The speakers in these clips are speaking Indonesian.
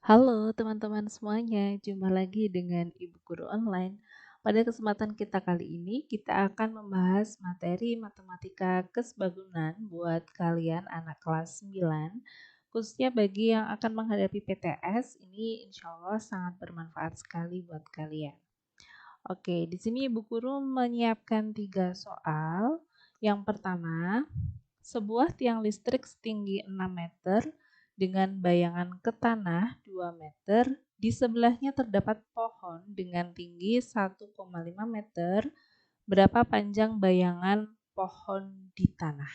Halo teman-teman semuanya, jumpa lagi dengan Ibu Guru Online. Pada kesempatan kita kali ini, kita akan membahas materi matematika kesebagunan buat kalian anak kelas 9, khususnya bagi yang akan menghadapi PTS, ini insya Allah sangat bermanfaat sekali buat kalian. Oke, di sini Ibu Guru menyiapkan 3 soal. Yang pertama, sebuah tiang listrik setinggi 6 meter dengan bayangan ke tanah 2 meter, di sebelahnya terdapat pohon dengan tinggi 1,5 meter. Berapa panjang bayangan pohon di tanah?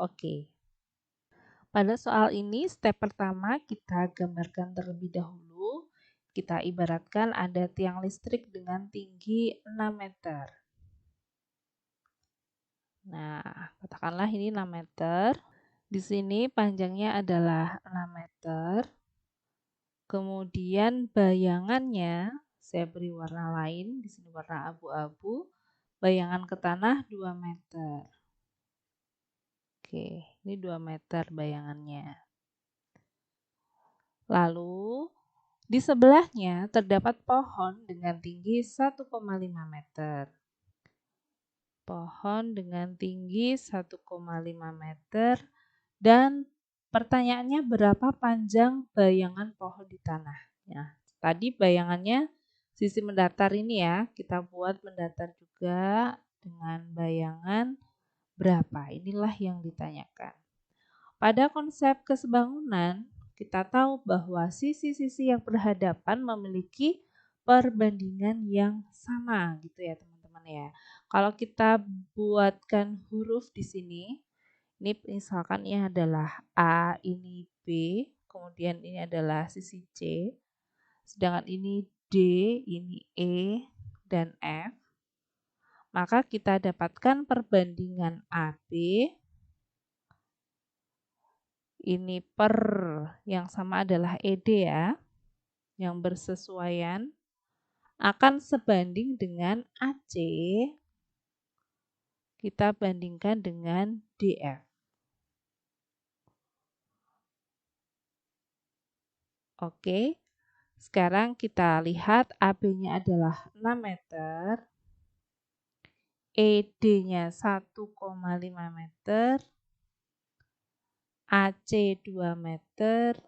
Oke. Pada soal ini, step pertama kita gambarkan terlebih dahulu. Kita ibaratkan ada tiang listrik dengan tinggi 6 meter. Nah, katakanlah ini 6 meter. Di sini panjangnya adalah 6 meter. Kemudian bayangannya saya beri warna lain, di sini warna abu-abu. Bayangan ke tanah 2 meter. Oke, ini 2 meter bayangannya. Lalu di sebelahnya terdapat pohon dengan tinggi 1,5 meter. Pohon dengan tinggi 1,5 meter. Dan pertanyaannya berapa panjang bayangan pohon di tanah? Ya, tadi bayangannya sisi mendatar ini ya, kita buat mendatar juga dengan bayangan berapa. Inilah yang ditanyakan. Pada konsep kesebangunan, kita tahu bahwa sisi-sisi yang berhadapan memiliki perbandingan yang sama gitu ya teman-teman ya. Kalau kita buatkan huruf di sini, ini misalkan ini adalah A, ini B, kemudian ini adalah sisi C, sedangkan ini D, ini E, dan F. Maka kita dapatkan perbandingan AB, ini per yang sama adalah ED ya, yang bersesuaian, akan sebanding dengan AC, kita bandingkan dengan DF. Oke, sekarang kita lihat AB-nya adalah 6 meter, ED-nya 1,5 meter, AC 2 meter,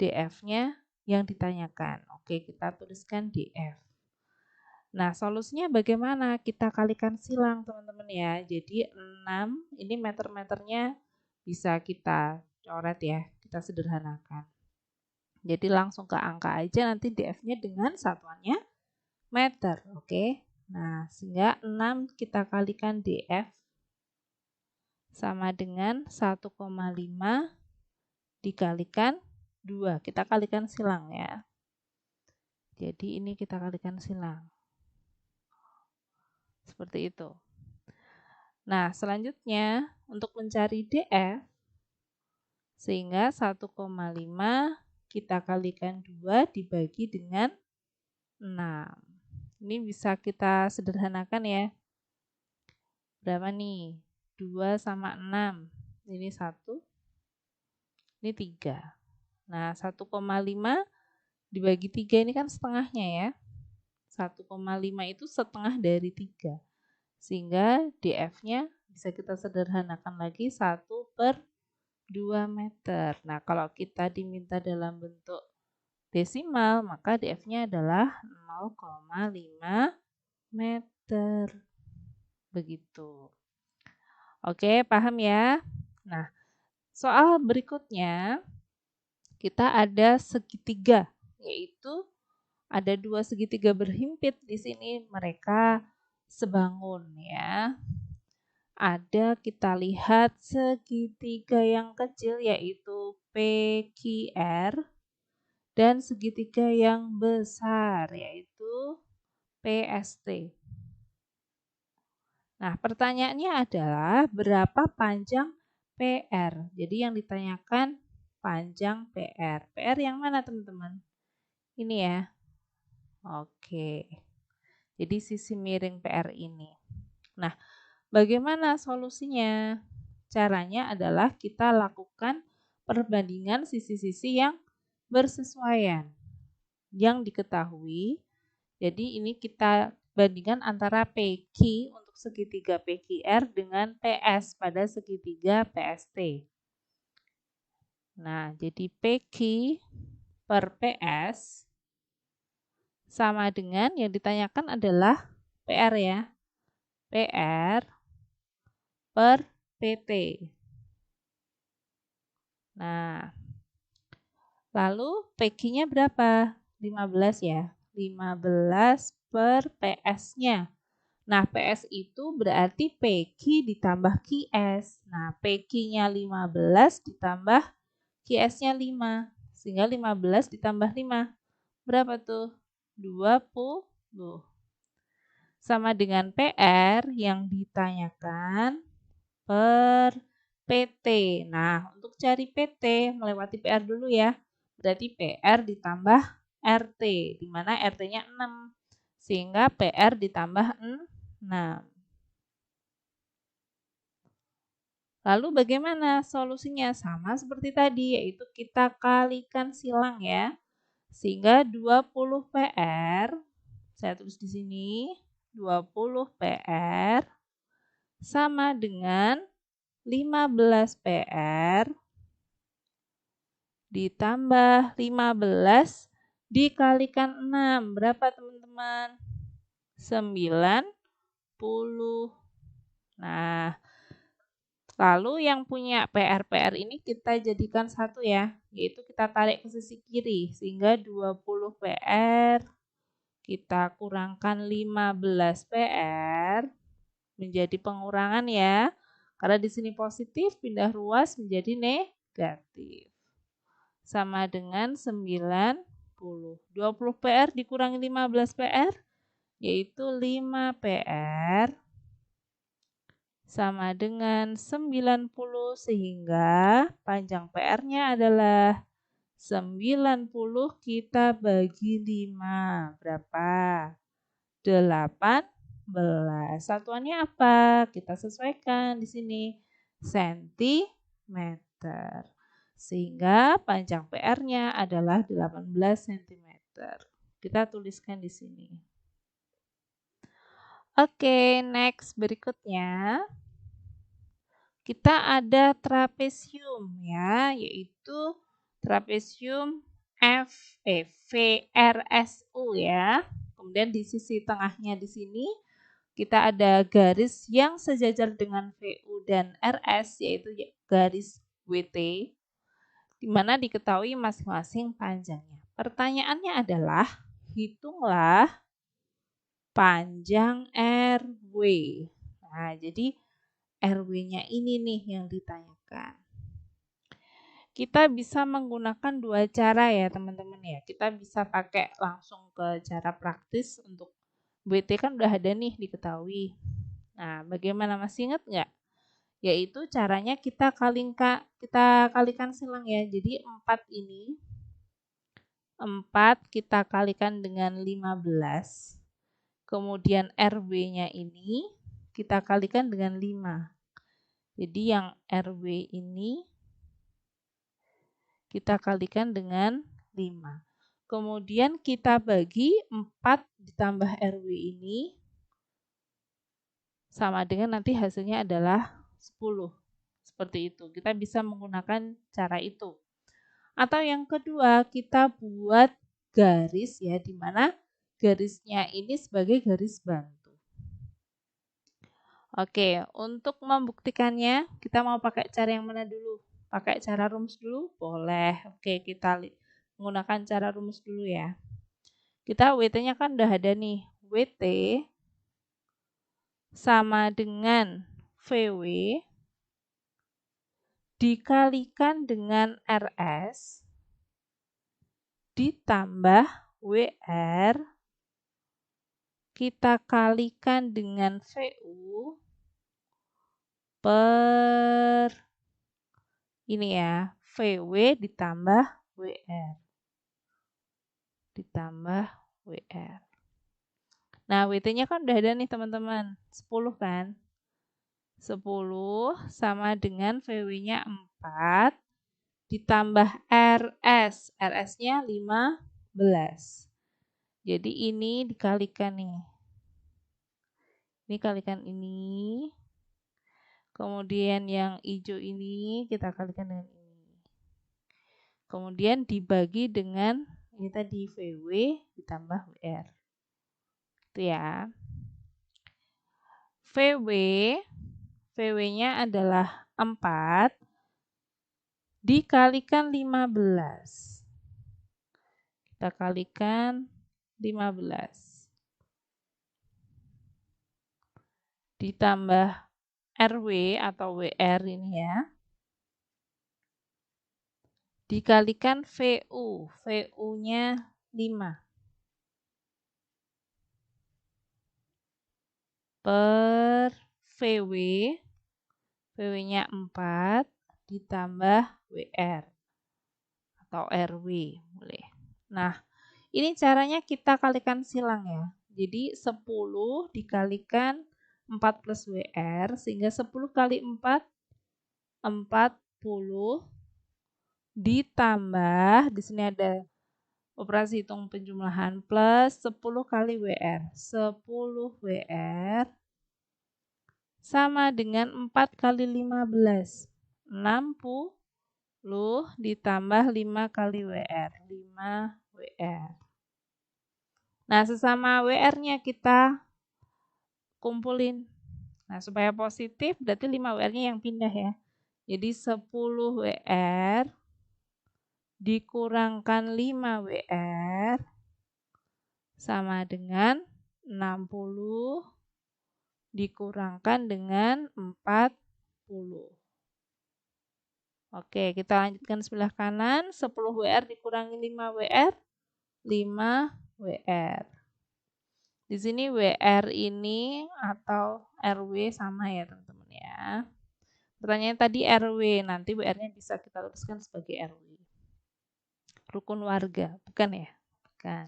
DF-nya yang ditanyakan. Oke, kita tuliskan DF. Nah, solusinya bagaimana? Kita kalikan silang teman-teman ya. Jadi 6, ini meter-meternya bisa kita coret ya, kita sederhanakan. Jadi langsung ke angka aja, nanti DF-nya dengan satuannya meter, oke. Nah, sehingga 6 kita kalikan DF sama dengan 1,5 dikalikan 2. Kita kalikan silang ya. Jadi ini kita kalikan silang. Seperti itu. Nah, selanjutnya untuk mencari DF, sehingga 1,5 kita kalikan 2 dibagi dengan 6. Ini bisa kita sederhanakan ya. Berapa nih? 2 sama 6. Ini 1. Ini 3. Nah, 1,5 dibagi 3 ini kan setengahnya ya. 1,5 itu setengah dari 3. Sehingga DF-nya bisa kita sederhanakan lagi 1/2 meter. Nah, kalau kita diminta dalam bentuk desimal, maka DF-nya adalah 0,5 meter. Begitu. Oke, paham ya? Nah, soal berikutnya kita ada segitiga, yaitu ada 2 segitiga berhimpit di sini, mereka sebangun ya. Ada kita lihat segitiga yang kecil yaitu PQR dan segitiga yang besar yaitu PST. Nah, pertanyaannya adalah berapa panjang PR? Jadi yang ditanyakan panjang PR. PR yang mana teman-teman? Ini ya. Oke. Jadi sisi miring PR ini. Nah, bagaimana solusinya? Caranya adalah kita lakukan perbandingan sisi-sisi yang bersesuaian yang diketahui. Jadi ini kita bandingkan antara PQ untuk segitiga PQR dengan PS pada segitiga PST. Nah, jadi PQ per PS sama dengan yang ditanyakan adalah PR ya. PR per PT. Nah, lalu PQ-nya berapa? 15 ya. 15 per PS-nya. Nah, PS itu berarti PQ ditambah QS. Nah, PQ-nya 15 ditambah QS-nya 5. Sehingga 15 ditambah 5. Berapa tuh? 20. Sama dengan PR yang ditanyakan per PT. Nah, untuk cari PT melewati PR dulu ya. Berarti PR ditambah RT, di mana RT-nya 6. Sehingga PR ditambah 6. Lalu bagaimana solusinya? Sama seperti tadi, yaitu kita kalikan silang ya. Sehingga 20 PR, saya tulis di sini, 20 PR sama dengan 15 PR ditambah 15 dikalikan 6. Berapa teman-teman? 90. Nah, lalu yang punya PR ini kita jadikan satu ya, yaitu kita tarik ke sisi kiri. Sehingga 20 PR kita kurangkan 15 PR menjadi pengurangan ya. Karena di sini positif, pindah ruas menjadi negatif. Sama dengan 90. 20 PR dikurangi 15 PR, yaitu 5 PR sama dengan 90, sehingga panjang PR-nya adalah 90 kita bagi 5. Berapa? 18. Satuannya apa? Kita sesuaikan di sini. Sentimeter. Sehingga panjang PR-nya adalah 18 cm. Kita tuliskan di sini. Oke, next berikutnya. Kita ada trapesium ya, yaitu trapesium VRSU ya. Kemudian di sisi tengahnya di sini kita ada garis yang sejajar dengan VU dan RS, yaitu garis WT, di mana diketahui masing-masing panjangnya. Pertanyaannya adalah, hitunglah panjang RW. Nah, jadi RW-nya ini nih yang ditanyakan. Kita bisa menggunakan dua cara ya teman-teman ya. Kita bisa pakai langsung ke cara praktis. Untuk WT kan udah ada nih diketahui. Nah, bagaimana, masih ingat nggak? Yaitu caranya kita kalikan silang ya. Jadi 4 ini, 4 kita kalikan dengan 15. Kemudian RW-nya ini kita kalikan dengan 5. Jadi yang RW ini kita kalikan dengan 5. Kemudian kita bagi 4 ditambah RW ini sama dengan nanti hasilnya adalah 10. Seperti itu. Kita bisa menggunakan cara itu. Atau yang kedua, kita buat garis ya, di mana garisnya ini sebagai garis bantu. Oke, untuk membuktikannya kita mau pakai cara yang mana dulu? Pakai cara rumus dulu? Boleh. Oke, kita menggunakan cara rumus dulu ya. Kita WT-nya kan udah ada nih. WT sama dengan VW dikalikan dengan RS ditambah WR kita kalikan dengan VU per ini ya, VW ditambah WR. Ditambah WR. Nah, WT-nya kan udah ada nih teman-teman. 10 kan? 10 sama dengan VW-nya 4 ditambah RS. RS-nya 15. Jadi ini dikalikan nih. Ini kalikan ini. Kemudian yang hijau ini kita kalikan dengan ini. Kemudian dibagi dengan ini tadi VW ditambah WR. Itu ya. VW-nya adalah 4 dikalikan 15. Kita kalikan 15. Ditambah RW atau WR ini ya. Dikalikan VU. VU-nya 5. Per VW. VW-nya 4 ditambah WR atau RW boleh. Nah, ini caranya kita kalikan silang ya. Jadi 10 dikalikan 4 plus WR sehingga 10 kali 4 40 ditambah di sini ada operasi hitung penjumlahan plus 10 kali WR. 10 WR sama dengan 4 kali 15. 60 ditambah 5 kali WR. 5 WR. Nah, sesama WR-nya kita kumpulin. Nah, supaya positif berarti 5 WR-nya yang pindah ya. Jadi 10 WR dikurangkan 5 WR sama dengan 60 dikurangkan dengan 40. Oke, kita lanjutkan sebelah kanan. 10 WR dikurangi 5 WR, 5 WR. Di sini WR ini atau RW sama ya teman-teman ya. Pertanyaan tadi RW, nanti WR-nya bisa kita tuliskan sebagai RW. Rukun warga, bukan ya? Bukan.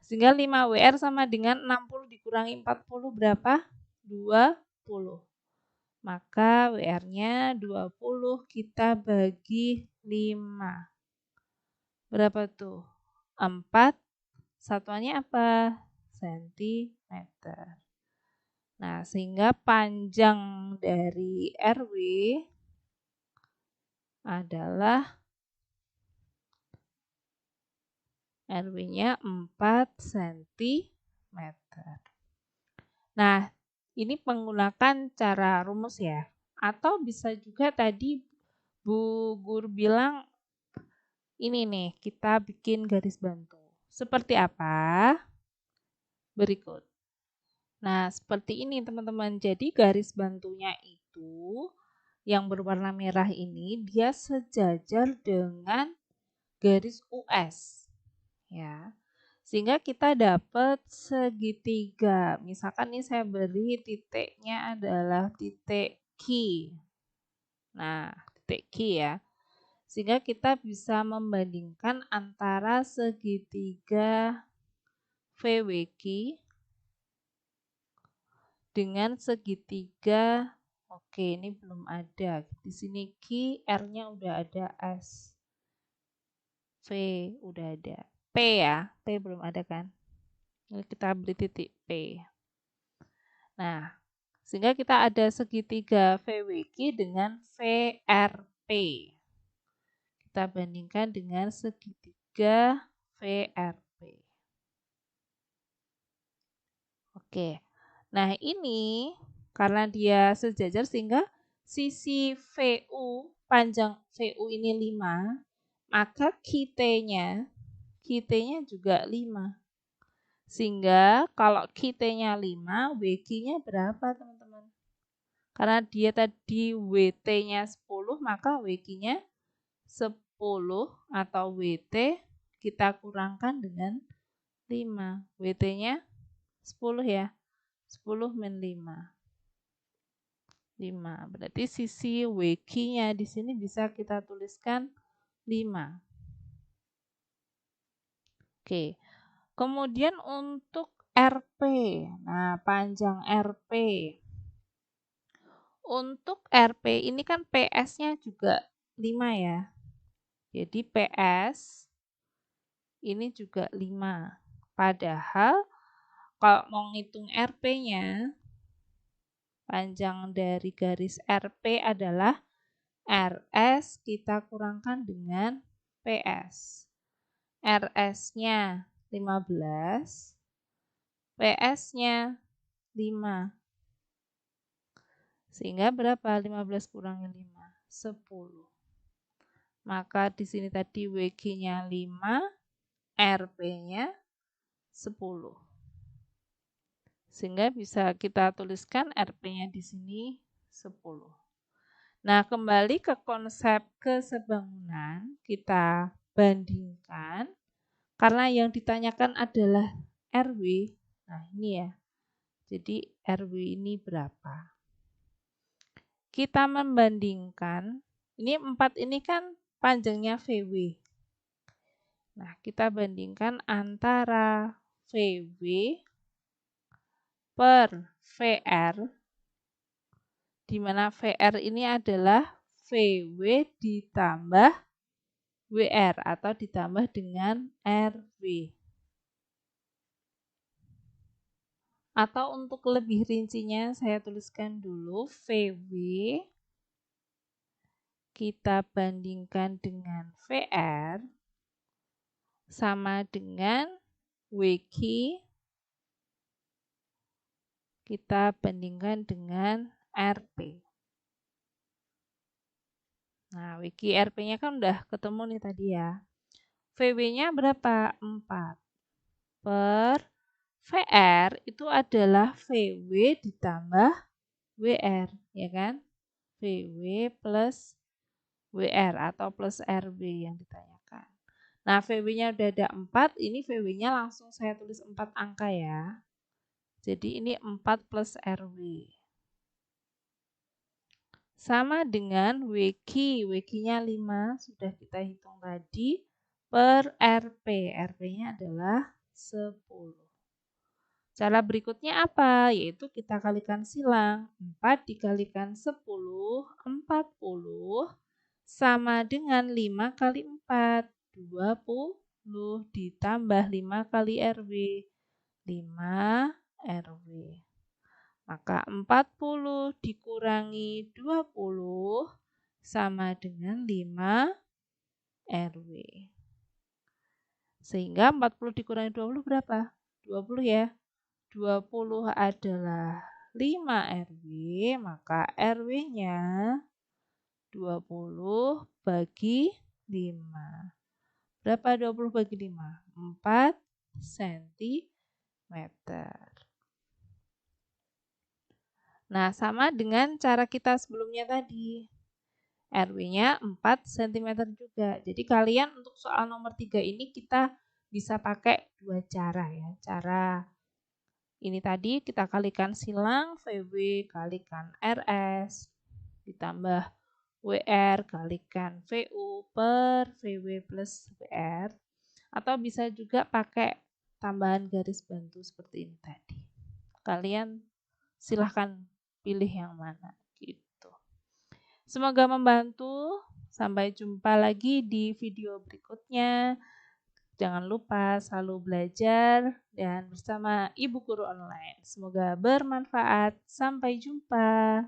Sehingga 5 WR sama dengan 60 dikurangi 40 berapa? 20. Maka WR-nya 20 kita bagi 5. Berapa tuh? 4. Satuannya apa? Sentimeter. Nah, sehingga panjang dari RW adalah RW-nya 4 cm. Nah, ini menggunakan cara rumus ya. Atau bisa juga tadi Bu Guru bilang ini nih, kita bikin garis bantu. Seperti apa? Berikut. Nah, seperti ini teman-teman. Jadi garis bantunya itu yang berwarna merah ini dia sejajar dengan garis US. Ya. Sehingga kita dapat segitiga. Misalkan ini saya beri titiknya adalah titik Q. Nah, titik Q ya. Sehingga kita bisa membandingkan antara segitiga VWQ dengan segitiga, oke ini belum ada. Di sini Q, R-nya udah ada, S. V udah ada. P ya, P belum ada kan? Kita beri titik P. Nah, sehingga kita ada segitiga VWQ dengan VRP. Kita bandingkan dengan segitiga VRP. Oke. Nah, ini karena dia sejajar sehingga sisi VU, panjang VU ini 5, maka QT-nya juga 5. Sehingga kalau QT-nya 5, WQ-nya berapa teman-teman? Karena dia tadi WT-nya 10, maka WQ-nya 10 atau WT kita kurangkan dengan 5. WT-nya 10 ya. 10 min 5. 5. Berarti sisi WQ-nya di sini bisa kita tuliskan 5. Oke. Kemudian untuk RP. Nah, panjang RP. Untuk RP ini kan PS-nya juga 5 ya. Jadi PS ini juga 5. Padahal kalau mau ngitung RP-nya, panjang dari garis RP adalah RS kita kurangkan dengan PS. RS-nya 15, PS-nya 5. Sehingga berapa? 15 kurangi 5, 10. Maka di sini tadi WG-nya 5, RP-nya 10. Sehingga bisa kita tuliskan RP-nya di sini 10. Nah, kembali ke konsep kesebangunan, kita bandingkan. Karena yang ditanyakan adalah RW. Nah, ini ya. Jadi, RW ini berapa? Kita membandingkan, ini 4 ini kan panjangnya VW. Nah, kita bandingkan antara VW per VR, di mana VR ini adalah VW ditambah WR atau ditambah dengan RW. Atau untuk lebih rincinya saya tuliskan dulu VW kita bandingkan dengan VR sama dengan WG kita bandingkan dengan RP. Nah, WG RP-nya kan udah ketemu nih tadi ya. VW-nya berapa? 4. Per VR itu adalah VW ditambah WR, ya kan? VW plus WR atau plus RB yang ditanyakan. Nah, VW-nya udah ada 4, ini VW-nya langsung saya tulis 4 angka ya. Jadi ini 4 plus RW. Sama dengan WG, WG-nya 5, sudah kita hitung tadi, per RP. RP-nya adalah 10. Cara berikutnya apa? Yaitu kita kalikan silang. 4 dikalikan 10, 40, sama dengan 5 kali 4, 20, ditambah 5 kali RW, 5 RW. Maka 40 dikurangi 20 sama dengan 5 RW. Sehingga 40 dikurangi 20 berapa? 20 ya. 20 adalah 5 RW, maka RW-nya 20 bagi 5. Berapa 20 bagi 5? 4 cm. Nah, sama dengan cara kita sebelumnya tadi. RW-nya 4 cm juga. Jadi kalian untuk soal nomor 3 ini kita bisa pakai 2 cara ya. Cara ini tadi kita kalikan silang VW kalikan RS ditambah WR kalikan VU per VW plus WR. Atau bisa juga pakai tambahan garis bantu seperti ini tadi. Kalian silahkan pilih yang mana gitu. Semoga membantu. Sampai jumpa lagi di video berikutnya. Jangan lupa selalu belajar dan bersama Ibu Guru Online. Semoga bermanfaat. Sampai jumpa.